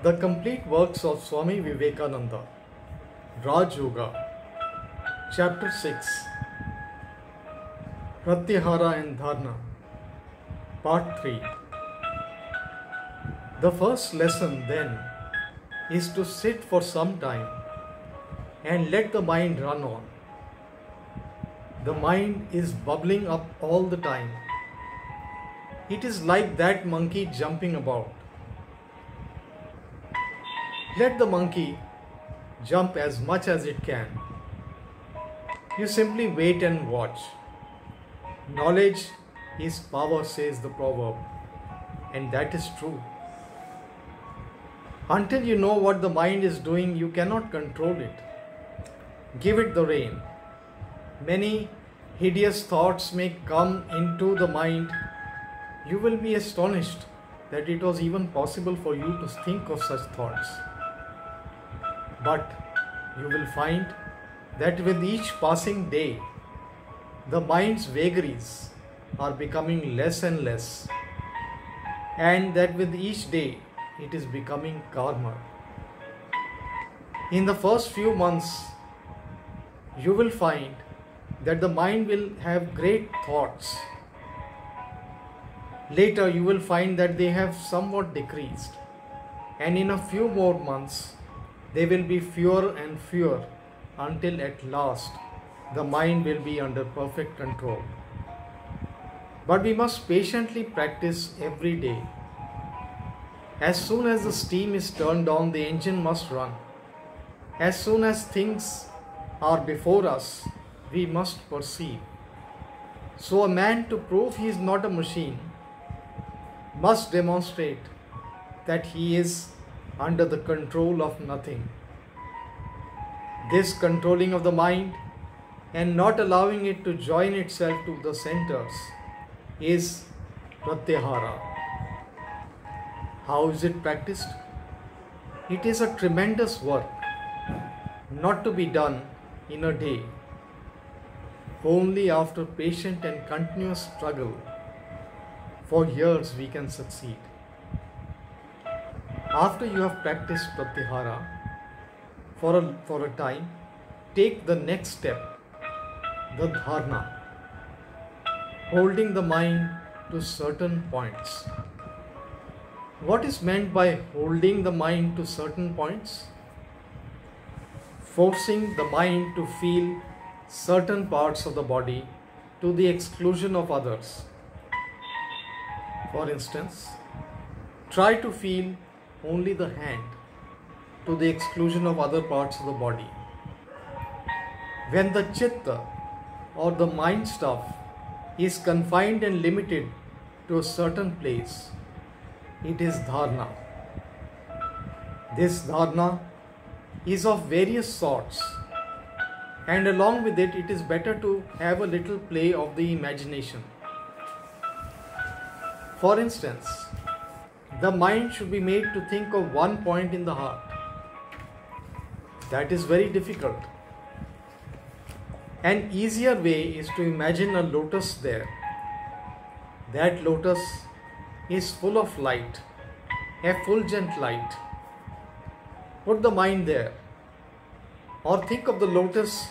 The complete works of Swami Vivekananda, Raj Yoga, Chapter 6, Pratyahara and Dharana, Part 3. The first lesson then is to sit for some time and let the mind run on. The mind is bubbling up all the time. It is like that monkey jumping about. Let the monkey jump as much as it can. You simply wait and watch. Knowledge is power, says the proverb, and that is true. Until you know what the mind is doing, you cannot control it. Give it the rein. Many hideous thoughts may come into the mind. You will be astonished that it was even possible for you to think of such thoughts. But you will find that with each passing day, the mind's vagaries are becoming less and less, and that with each day it is becoming calmer. In the first few months, you will find that the mind will have great thoughts. Later you will find that they have somewhat decreased, and in a few more months they will be fewer and fewer until at last the mind will be under perfect control. But we must patiently practice every day. As soon as the steam is turned on, the engine must run. As soon as things are before us, we must perceive. So a man, to prove he is not a machine, must demonstrate that he is under the control of nothing. This controlling of the mind and not allowing it to join itself to the centers is Pratyahara. How is it practiced? It is a tremendous work, not to be done in a day. Only after patient and continuous struggle for years we can succeed. After you have practiced Pratyahara for a time, take the next step, the Dharana, holding the mind to certain points. What is meant by holding the mind to certain points? Forcing the mind to feel certain parts of the body to the exclusion of others. For instance, try to feel only the hand to the exclusion of other parts of the body. When the chitta or the mind stuff is confined and limited to a certain place, it is dharana. This dharana is of various sorts, and along with it, it is better to have a little play of the imagination. For instance, the mind should be made to think of one point in the heart. That is very difficult. An easier way is to imagine a lotus there. That lotus is full of light, effulgent light. Put the mind there, or think of the lotus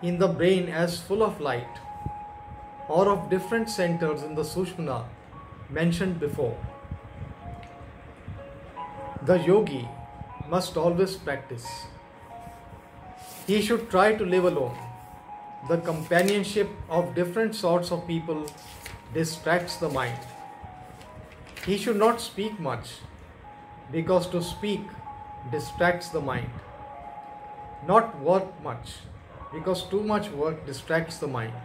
in the brain as full of light, or of different centers in the Sushmana mentioned before. The yogi must always practice. He should try to live alone. The companionship of different sorts of people distracts the mind. He should not speak much, because to speak distracts the mind. Not work much, because too much work distracts the mind.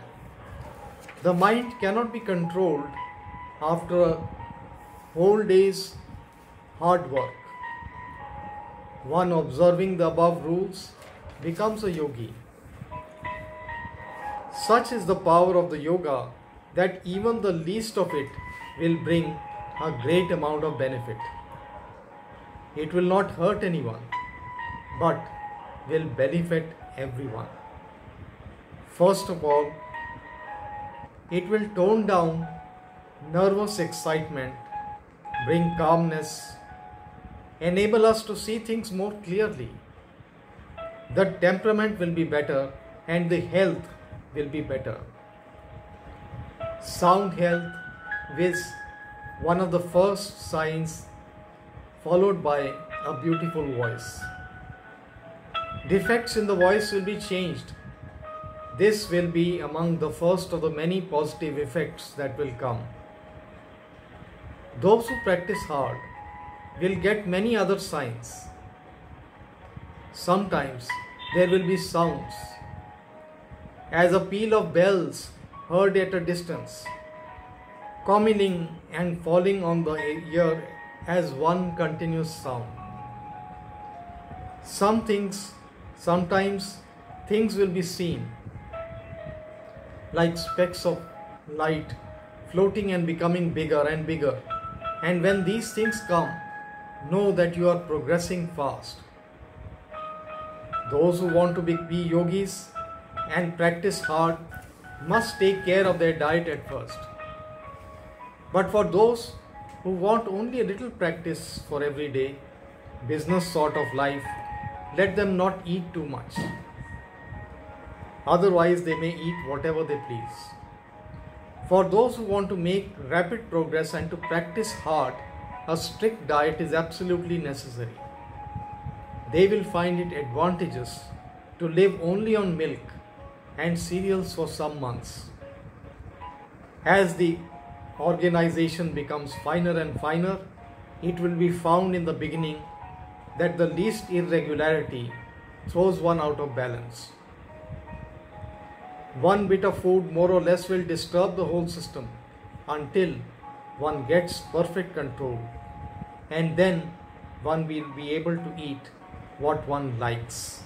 The mind cannot be controlled after a whole day's hard work. One observing the above rules becomes a yogi. Such is the power of the yoga that even the least of it will bring a great amount of benefit. It will not hurt anyone, but will benefit everyone. First of all, it will tone down nervous excitement, bring calmness, enable us to see things more clearly. The temperament will be better and the health will be better. Sound health is one of the first signs, followed by a beautiful voice. Defects in the voice will be changed. This will be among the first of the many positive effects that will come. Those who practice hard will get many other signs. Sometimes there will be sounds, as a peal of bells heard at a distance, coming and falling on the ear as one continuous sound. Sometimes things will be seen, like specks of light floating and becoming bigger and bigger. And when these things come, know that you are progressing fast. Those who want to be yogis and practice hard must take care of their diet at first. But for those who want only a little practice for every day, business sort of life, let them not eat too much. Otherwise, they may eat whatever they please. For those who want to make rapid progress and to practice hard, a strict diet is absolutely necessary. They will find it advantageous to live only on milk and cereals for some months. As the organization becomes finer and finer, it will be found in the beginning that the least irregularity throws one out of balance. One bit of food more or less will disturb the whole system until one gets perfect control, and then one will be able to eat what one likes.